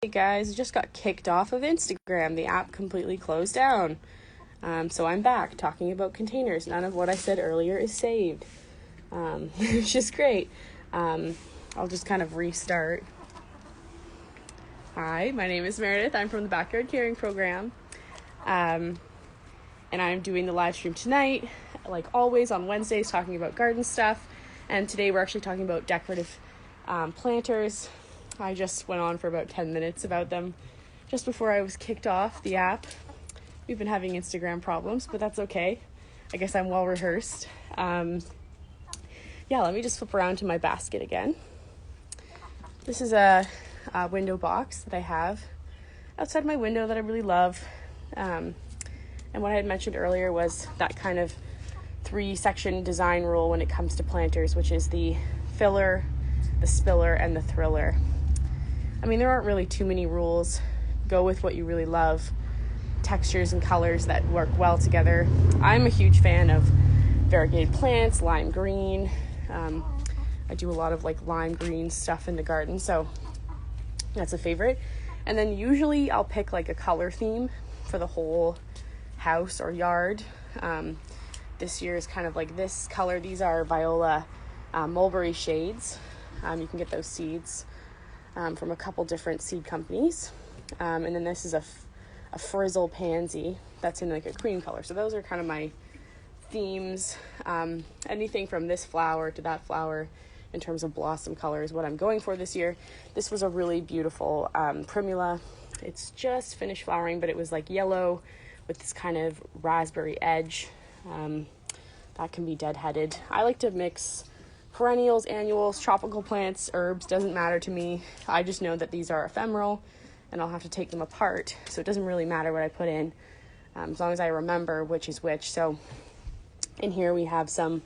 Hey guys, I just got kicked off of Instagram. The app completely closed down. So I'm back talking about containers. None of what I said earlier is saved, which is great. I'll just kind of restart. Hi, my name is Meredith. I'm from the Backyard Caring Program. And I'm doing the live stream tonight, like always on Wednesdays, talking about garden stuff. And today we're actually talking about decorative planters. I just went on for about 10 minutes about them just before I was kicked off the app. We've been having Instagram problems, but that's okay. I guess I'm well rehearsed. Let me just flip around to my basket again. This is a window box that I have outside my window that I really love. And what I had mentioned earlier was that kind of 3-section design rule when it comes to planters, which is the filler, the spiller, and the thriller. I mean, there aren't really too many rules. Go with what you really love. Textures and colors that work well together. I'm a huge fan of variegated plants, lime green. I do a lot of like lime green stuff in the garden, so that's a favorite. And then usually I'll pick like a color theme for the whole house or yard. This year is kind of like this color. These are viola mulberry shades. You can get those seeds from a couple different seed companies. And then this is a frizzle pansy that's in like a cream color. So those are kind of my themes. Anything from this flower to that flower in terms of blossom color is what I'm going for this year. This was a really beautiful primula. It's just finished flowering, but it was like yellow with this kind of raspberry edge. That can be deadheaded. I like to mix perennials, annuals, tropical plants, herbs, doesn't matter to me. I just know that these are ephemeral and I'll have to take them apart. So it doesn't really matter what I put in, as long as I remember which is which. So in here we have some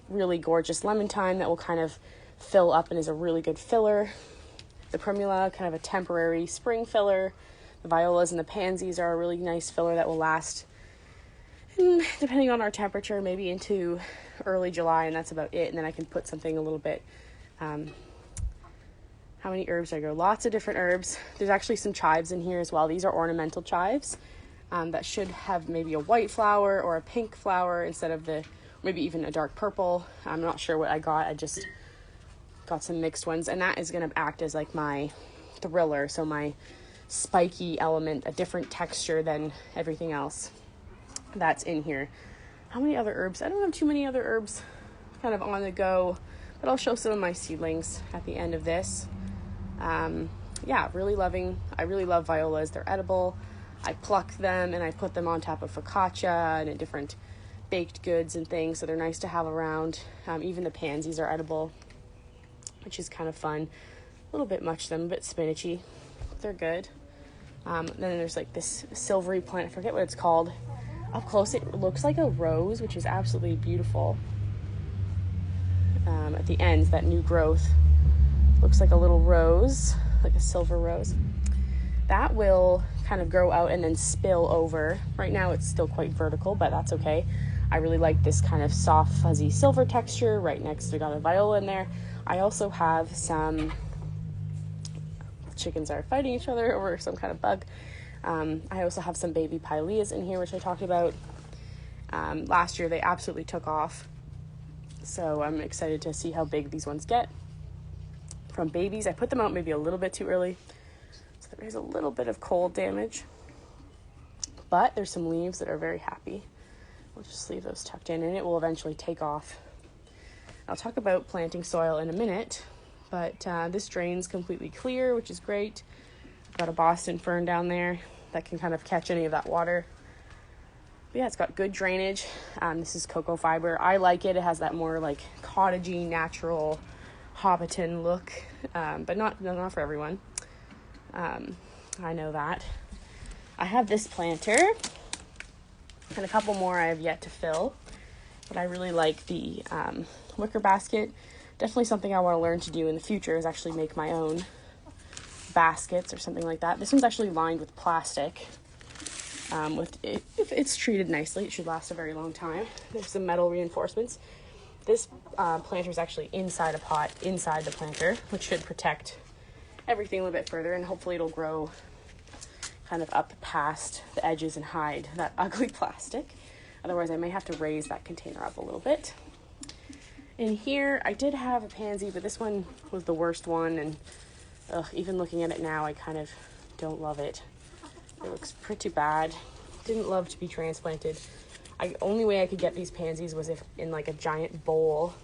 really gorgeous lemon thyme that will kind of fill up and is a really good filler. The primula, kind of a temporary spring filler. The violas and the pansies are a really nice filler that will last, depending on our temperature, maybe into early July, and that's about it. And then I can put something a little bit, how many herbs I go? Lots of different herbs. There's actually some chives in here as well. These are ornamental chives that should have maybe a white flower or a pink flower instead of maybe even a dark purple. I'm not sure what I got. I just got some mixed ones, and that is going to act as like my thriller, so my spiky element, a different texture than everything else that's in here. How many other herbs? I don't have too many other herbs kind of on the go, but I'll show some of my seedlings at the end of this. I really love violas. They're edible. I pluck them and I put them on top of focaccia and different baked goods and things, so they're nice to have around. Even the pansies are edible, which is kind of fun. A little bit much them, a bit spinachy. They're good. Then there's like this silvery plant. I forget what it's called. Up close, it looks like a rose, which is absolutely beautiful. At the ends, that new growth looks like a little rose, like a silver rose. That will kind of grow out and then spill over. Right now, it's still quite vertical, but that's okay. I really like this kind of soft, fuzzy silver texture. Right next to got a viola in there. I also have some chickens are fighting each other over some kind of bug. I also have some baby pileas in here, which I talked about. Last year, they absolutely took off. So I'm excited to see how big these ones get. From babies, I put them out maybe a little bit too early. So there's a little bit of cold damage. But there's some leaves that are very happy. We'll just leave those tucked in, and it will eventually take off. I'll talk about planting soil in a minute. But this drain's completely clear, which is great. I've got a Boston fern down there that can kind of catch any of that water. But yeah, it's got good drainage. This is cocoa fiber. I like it. It has that more like cottagey, natural Hobbiton look, but not for everyone. I know that. I have this planter and a couple more I have yet to fill, but I really like the wicker basket. Definitely something I want to learn to do in the future is actually make my own baskets or something like that. This one's actually lined with plastic. If it's treated nicely, it should last a very long time. There's some metal reinforcements. This planter is actually inside a pot, inside the planter, which should protect everything a little bit further, and hopefully it'll grow kind of up past the edges and hide that ugly plastic. Otherwise I may have to raise that container up a little bit. In here I did have a pansy, but this one was the worst one, and even looking at it now I kind of don't love it. It looks pretty bad. Didn't love to be transplanted. Only way I could get these pansies was if in like a giant bowl,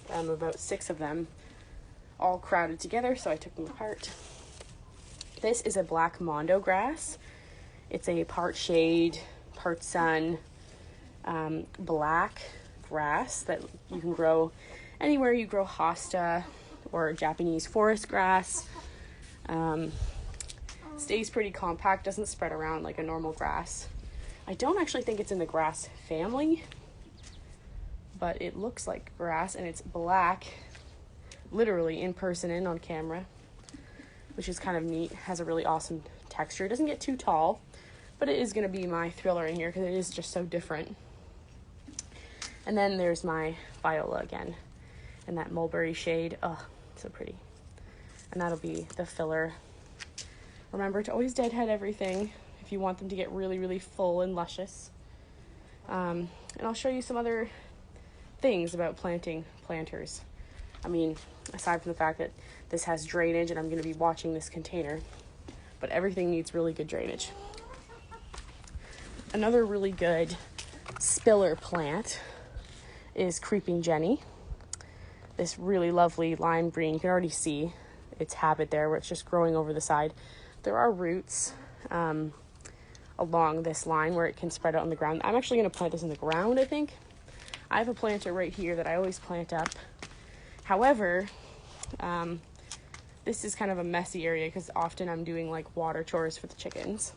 about 6 of them all crowded together, so I took them apart. This is a black mondo grass. It's a part shade, part sun, black grass that you can grow anywhere you grow hosta or Japanese forest grass. Stays pretty compact, doesn't spread around like a normal grass. I don't actually think it's in the grass family, but it looks like grass, and it's black, literally in person and on camera, which is kind of neat. Has a really awesome texture. It doesn't get too tall, but it is going to be my thriller in here because it is just so different. And then there's my viola again in that mulberry shade. Oh, so pretty. And that'll be the filler. Remember to always deadhead everything if you want them to get really, really full and luscious. And I'll show you some other things about planting planters. I mean, aside from the fact that this has drainage and I'm going to be watching this container, but everything needs really good drainage. Another really good spiller plant is Creeping Jenny. This really lovely lime green. You can already see its habit there where it's just growing over the side. There are roots along this line where it can spread out on the ground. I'm actually going to plant this in the ground, I think. I have a planter right here that I always plant up. However, this is kind of a messy area because often I'm doing like water chores for the chickens.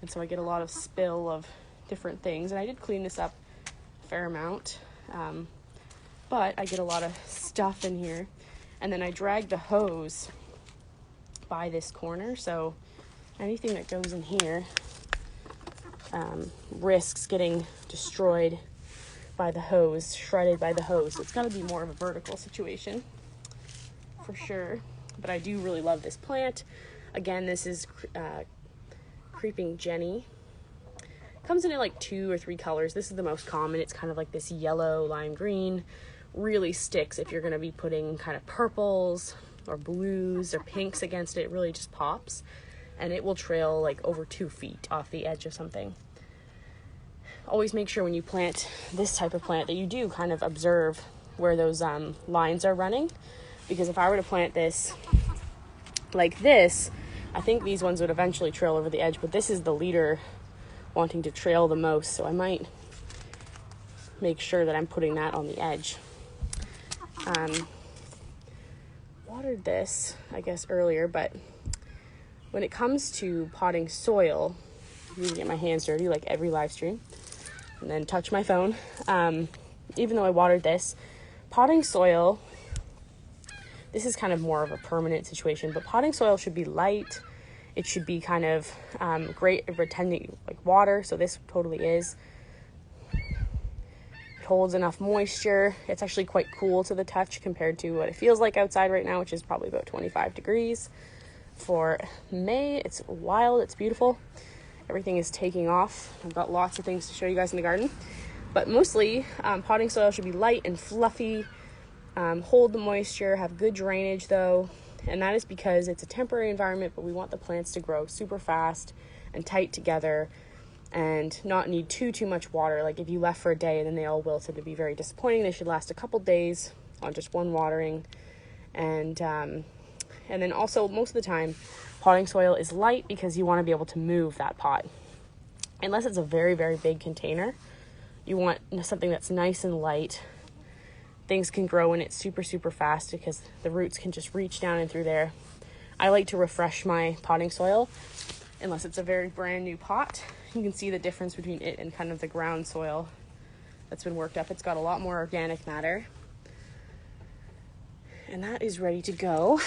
And so I get a lot of spill of different things. And I did clean this up a fair amount. But I get a lot of stuff in here. And then I drag the hose by this corner, so anything that goes in here risks getting destroyed by the hose, shredded by the hose. So it's got to be more of a vertical situation for sure. But I do really love this plant. Again, this is Creeping Jenny. Comes in like 2 or 3 colors. This is the most common. It's kind of like this yellow lime green. Really sticks if you're going to be putting kind of purples or blues or pinks against it. It really just pops, and it will trail like over 2 feet off the edge of something. Always make sure when you plant this type of plant that you do kind of observe where those lines are running, because if I were to plant this like this, I think these ones would eventually trail over the edge, but this is the leader wanting to trail the most, so I might make sure that I'm putting that on the edge. Watered this, I guess, earlier, but when it comes to potting soil, I'm gonna get my hands dirty like every live stream and then touch my phone. Even though I watered this, potting soil, this is kind of more of a permanent situation, but potting soil should be light. It should be kind of great at retaining like water, so this totally is. It holds enough moisture. It's actually quite cool to the touch compared to what it feels like outside right now, which is probably about 25 degrees. For May, it's wild, it's beautiful. Everything is taking off. I've got lots of things to show you guys in the garden. But mostly, potting soil should be light and fluffy, hold the moisture, have good drainage though. And that is because it's a temporary environment, but we want the plants to grow super fast and tight together and not need too much water. Like if you left for a day and then they all wilted, it'd be very disappointing. They should last a couple days on just one watering. And then also most of the time, potting soil is light because you want to be able to move that pot. Unless it's a very, very big container, you want something that's nice and light. Things can grow in it super fast because the roots can just reach down and through there. I like to refresh my potting soil unless it's a very brand new pot. You can see the difference between it and kind of the ground soil that's been worked up. It's got a lot more organic matter. And that is ready to go.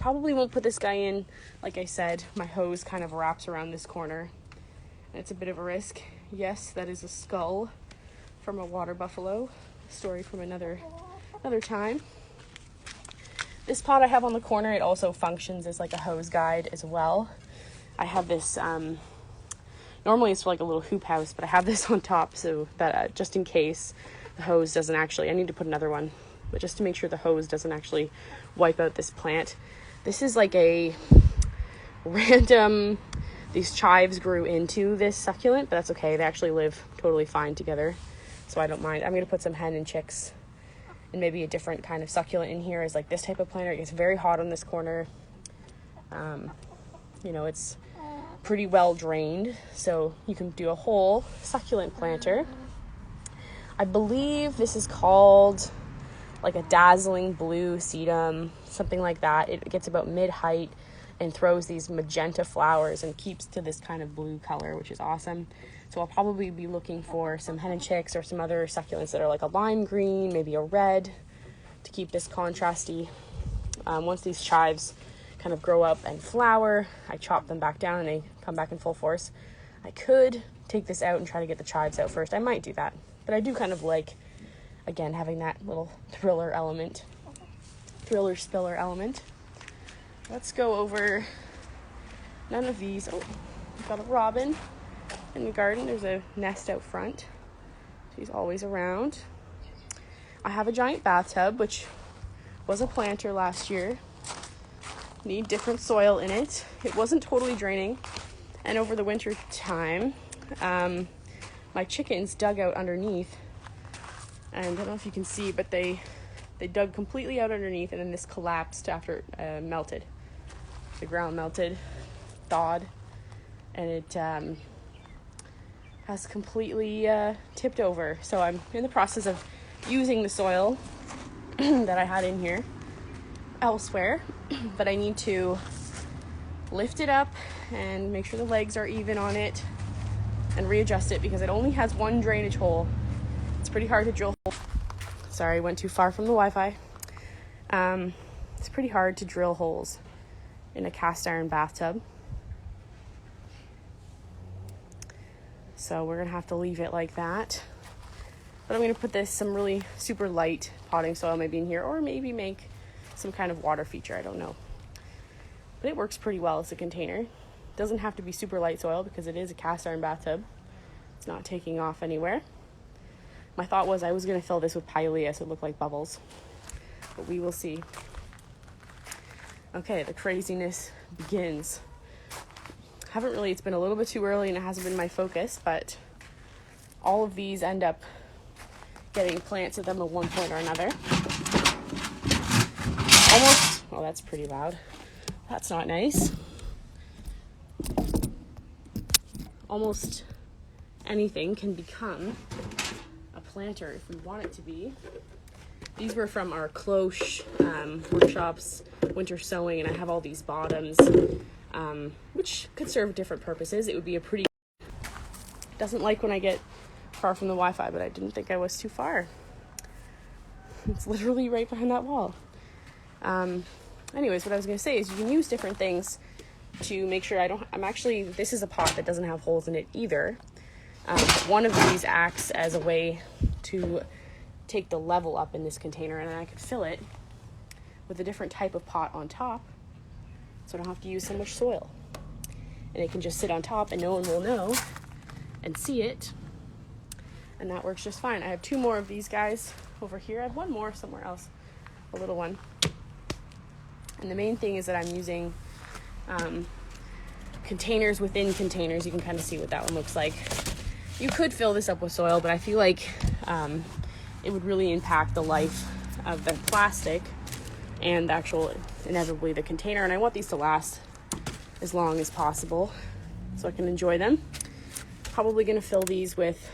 Probably won't put this guy in. Like I said, my hose kind of wraps around this corner. And it's a bit of a risk. Yes, that is a skull from a water buffalo. Story from another time. This pot I have on the corner, it also functions as like a hose guide as well. I have this, normally it's for like a little hoop house, but I have this on top so that just in case the hose doesn't actually, I need to put another one, but just to make sure the hose doesn't actually wipe out this plant. This is like a random, these chives grew into this succulent, but that's okay. They actually live totally fine together, so I don't mind. I'm going to put some hen and chicks and maybe a different kind of succulent in here as like this type of planter. It gets very hot on this corner. You know, it's pretty well drained, so you can do a whole succulent planter. I believe this is called like a dazzling blue sedum, something like that. It gets about mid-height and throws these magenta flowers and keeps to this kind of blue color, which is awesome. So I'll probably be looking for some hen and chicks or some other succulents that are like a lime green, maybe a red, to keep this contrasty. Once these chives kind of grow up and flower, I chop them back down and they come back in full force. I could take this out and try to get the chives out first. I might do that, but I do kind of like, again, having that little thriller spiller element. Let's go over none of these. Oh, we've got a robin in the garden. There's a nest out front. She's always around. I have a giant bathtub, which was a planter last year. Need different soil in it. It wasn't totally draining. And over the winter time, my chickens dug out underneath. And I don't know if you can see, but they dug completely out underneath, and then this collapsed after it melted. The ground melted, thawed, and it has completely tipped over. So I'm in the process of using the soil that I had in here elsewhere, but I need to lift it up and make sure the legs are even on it and readjust it because it only has one drainage hole. It's pretty hard to drill. Sorry, I went too far from the Wi-Fi. It's pretty hard to drill holes in a cast iron bathtub. So we're gonna have to leave it like that. But I'm gonna put some really super light potting soil maybe in here, or maybe make some kind of water feature, I don't know. But it works pretty well as a container. It doesn't have to be super light soil because it is a cast iron bathtub. It's not taking off anywhere. My thought was I was gonna fill this with pyalea so it looked like bubbles, but we will see. Okay, the craziness begins. It's been a little bit too early and it hasn't been my focus, but all of these end up getting plants at them at one point or another. Oh, that's pretty loud. That's not nice. Almost anything can become a planter if we want it to be. These were from our cloche workshops, winter sewing, and I have all these bottoms, which could serve different purposes. It would be it doesn't like when I get far from the Wi-Fi, but I didn't think I was too far. It's literally right behind that wall. Anyways, what I was going to say is you can use different things to make sure this is a pot that doesn't have holes in it either. One of these acts as a way to take the level up in this container, and then I could fill it with a different type of pot on top so I don't have to use so much soil. And it can just sit on top and no one will know and see it. And that works just fine. I have 2 more of these guys over here. I have 1 more somewhere else, a little one. And the main thing is that I'm using containers within containers. You can kind of see what that one looks like. You could fill this up with soil, but I feel like it would really impact the life of the plastic and inevitably the container. And I want these to last as long as possible so I can enjoy them. Probably going to fill these with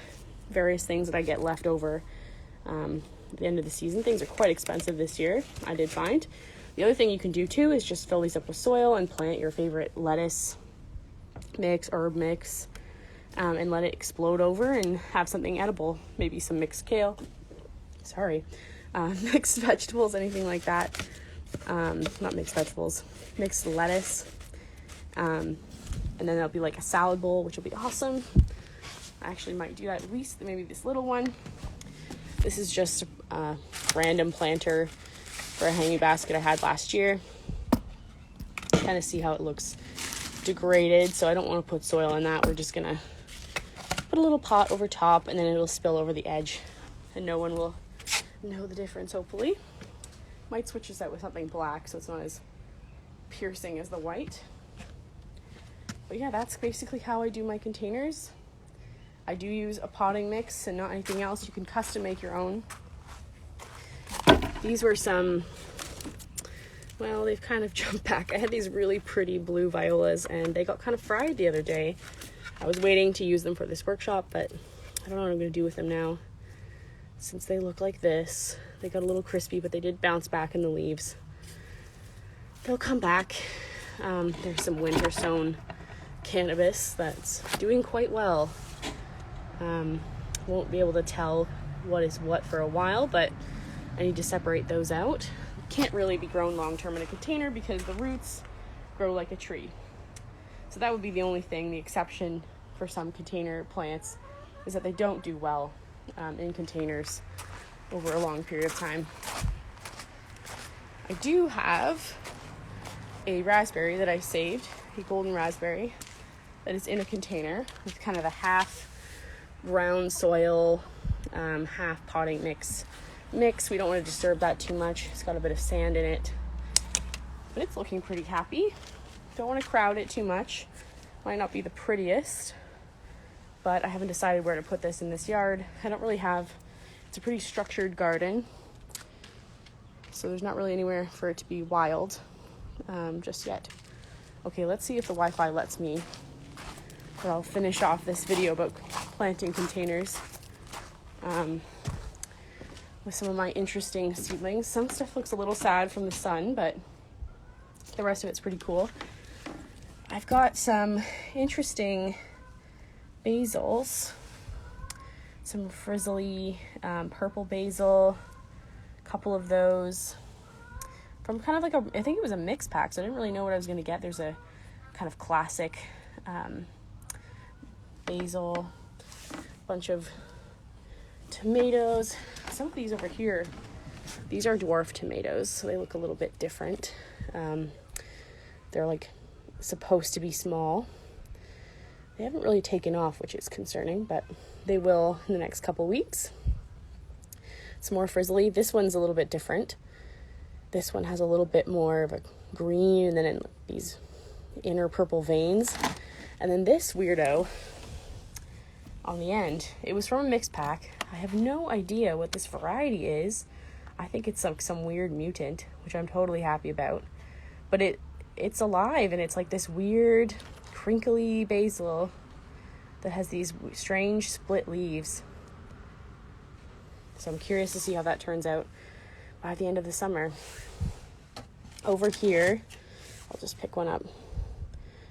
various things that I get left over at the end of the season. Things are quite expensive this year, I did find. The other thing you can do too is just fill these up with soil and plant your favorite lettuce mix, herb mix, and let it explode over and have something edible. Maybe some mixed kale. Mixed vegetables, anything like that. Not mixed vegetables, mixed lettuce. And then there'll be like a salad bowl, which will be awesome. I actually might do that, at least maybe this little one. This is just a random planter for a hanging basket I had last year. Kind of see how it looks degraded, so I don't want to put soil in that. We're just gonna put a little pot over top, and then it'll spill over the edge, and no one will know the difference, hopefully. Might switch this out with something black so it's not as piercing as the white. But yeah, that's basically how I do my containers. I do use a potting mix and not anything else. You can custom make your own. These were some, well, they've kind of jumped back. I had these really pretty blue violas and they got kind of fried the other day. I was waiting to use them for this workshop, but I don't know what I'm going to do with them now. Since they look like this, they got a little crispy, but they did bounce back in the leaves. They'll come back. There's some winter sown cannabis that's doing quite well. Won't be able to tell what is what for a while, but I need to separate those out. Can't really be grown long term in a container because the roots grow like a tree. So that would be the only thing, the exception for some container plants is that they don't do well in containers over a long period of time. I do have a raspberry that I saved, a golden raspberry that is in a container with kind of a half brown soil, half potting mix. We don't want to disturb that too much. It's got a bit of sand in it, but it's looking pretty happy. Don't want to crowd it too much. Might not be the prettiest, but I haven't decided where to put this in this yard. I don't really have, it's a pretty structured garden, so there's not really anywhere for it to be wild just yet. Okay, let's see if the Wi-Fi lets me, or I'll finish off this video about planting containers with some of my interesting seedlings. Some stuff looks a little sad from the sun, but the rest of it's pretty cool. I've got some interesting basils, some frizzly purple basil, a couple of those from kind of like a, I think it was a mix pack, so I didn't really know what I was going to get. There's a kind of classic basil, bunch of tomatoes. Some of these over here, these are dwarf tomatoes, so they look a little bit different. They're like supposed to be small. They haven't really taken off, which is concerning, but they will in the next couple weeks. It's more frizzly. This one's a little bit different. This one has a little bit more of a green and then in these inner purple veins. And then this weirdo on the end, it was from a mix pack. I have no idea what this variety is. I think it's like some weird mutant, which I'm totally happy about. But it's alive, and it's like this weird crinkly basil that has these strange split leaves. So I'm curious to see how that turns out by the end of the summer. Over here, I'll just pick one up.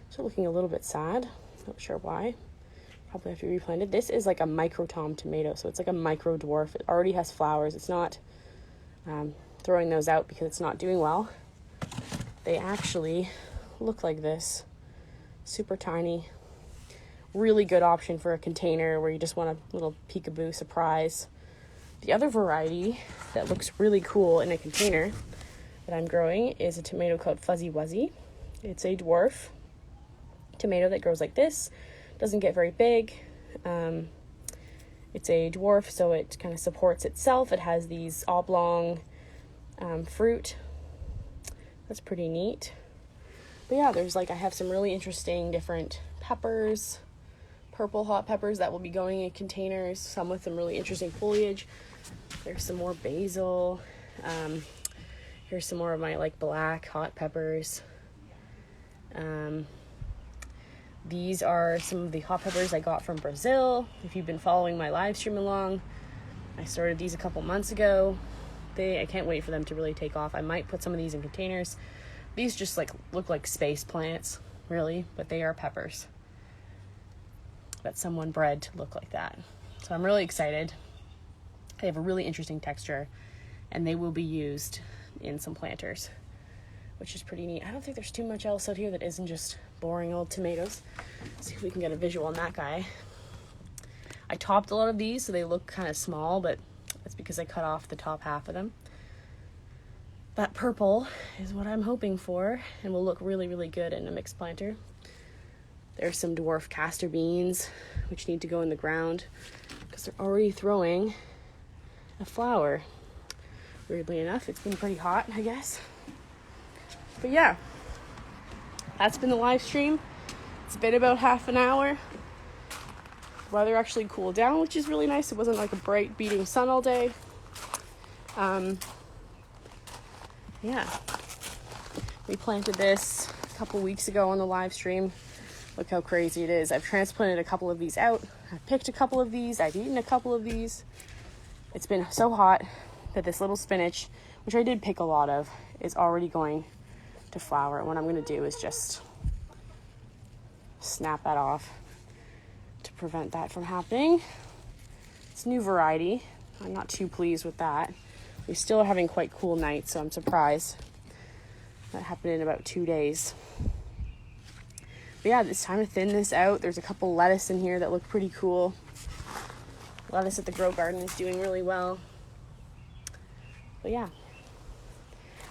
It's looking a little bit sad. Not sure why. Probably have to be replanted. This is like a micro tom tomato, so it's like a micro dwarf. It already has flowers. It's not throwing those out because it's not doing well. They actually look like this. Super tiny. Really good option for a container where you just want a little peekaboo surprise. The other variety that looks really cool in a container that I'm growing is a tomato called Fuzzy Wuzzy. It's a dwarf tomato that grows like this. Doesn't get very big. It's a dwarf, so it kind of supports itself. It has these oblong fruit. That's pretty neat. But yeah, there's like, I have some really interesting different peppers, purple hot peppers that will be going in containers, some with some really interesting foliage. There's some more basil. Here's some more of my like black hot peppers. These are some of the hot peppers I got from Brazil. If you've been following my live stream along, I started these a couple months ago. I can't wait for them to really take off. I might put some of these in containers. These just like look like space plants, really, but they are peppers that someone bred to look like that. So I'm really excited. They have a really interesting texture, and they will be used in some planters, which is pretty neat. I don't think there's too much else out here that isn't just boring old tomatoes. Let's see if we can get a visual on that guy. I topped a lot of these, so they look kind of small, but that's because I cut off the top half of them. That purple is what I'm hoping for and will look really, really good in a mixed planter. There's some dwarf castor beans, which need to go in the ground because they're already throwing a flower. Weirdly enough, it's been pretty hot, I guess. But yeah, that's been the live stream. It's been about half an hour. Weather actually cooled down, which is really nice. It wasn't like a bright beating sun all day. Yeah, we planted this a couple weeks ago on the live stream. Look how crazy it is. I've transplanted a couple of these out. I've picked a couple of these. I've eaten a couple of these. It's been so hot that this little spinach, which I did pick a lot of, is already going to flower. And what I'm going to do is just snap that off to prevent that from happening. It's a new variety. I'm not too pleased with that. We still are having quite cool nights, so I'm surprised. That happened in about 2 days. But yeah, it's time to thin this out. There's a couple lettuce in here that look pretty cool. Lettuce at the Grow Garden is doing really well. But yeah.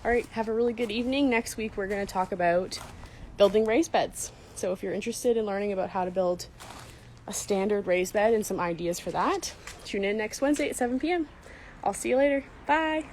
All right, have a really good evening. Next week we're going to talk about building raised beds. So if you're interested in learning about how to build a standard raised bed and some ideas for that, tune in next Wednesday at 7 p.m. I'll see you later. Bye.